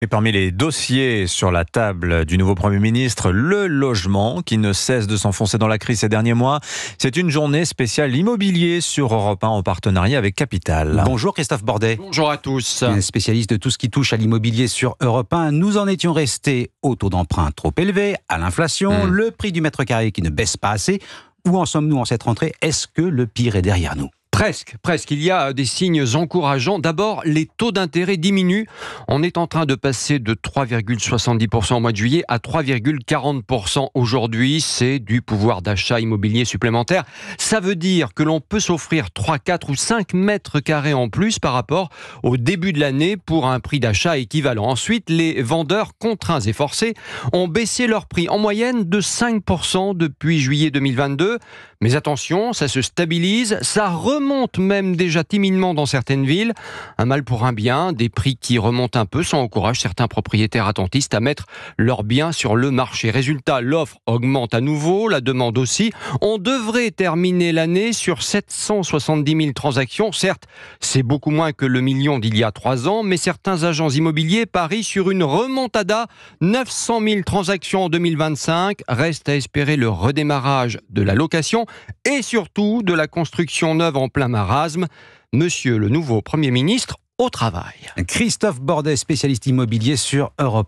Et parmi les dossiers sur la table du nouveau Premier ministre, le logement qui ne cesse de s'enfoncer dans la crise ces derniers mois. C'est une journée spéciale immobilier sur Europe 1 en partenariat avec Capital. Bonjour Christophe Bordet. Bonjour à tous. Spécialiste de tout ce qui touche à l'immobilier sur Europe 1. Nous en étions restés au taux d'emprunt trop élevé, à l'inflation, le prix du mètre carré qui ne baisse pas assez. Où en sommes-nous en cette rentrée? Est-ce que le pire est derrière nous? Presque. Il y a des signes encourageants. D'abord, les taux d'intérêt diminuent. On est en train de passer de 3,70% au mois de juillet à 3,40% aujourd'hui. C'est du pouvoir d'achat immobilier supplémentaire. Ça veut dire que l'on peut s'offrir 3, 4 ou 5 mètres carrés en plus par rapport au début de l'année pour un prix d'achat équivalent. Ensuite, les vendeurs contraints et forcés ont baissé leur prix en moyenne de 5% depuis juillet 2022. Mais attention, ça se stabilise, ça remonte même déjà timidement dans certaines villes. Un mal pour un bien, des prix qui remontent un peu, ça encourage certains propriétaires attentistes à mettre leurs biens sur le marché. Résultat, l'offre augmente à nouveau, la demande aussi. On devrait terminer l'année sur 770 000 transactions. Certes, c'est beaucoup moins que le million d'il y a 3 ans, mais certains agents immobiliers parient sur une remontada. 900 000 transactions en 2025. Reste à espérer le redémarrage de la location et surtout de la construction neuve en plein marasme. Monsieur le nouveau Premier ministre au travail. Christophe Bordet, spécialiste immobilier sur Europe 1.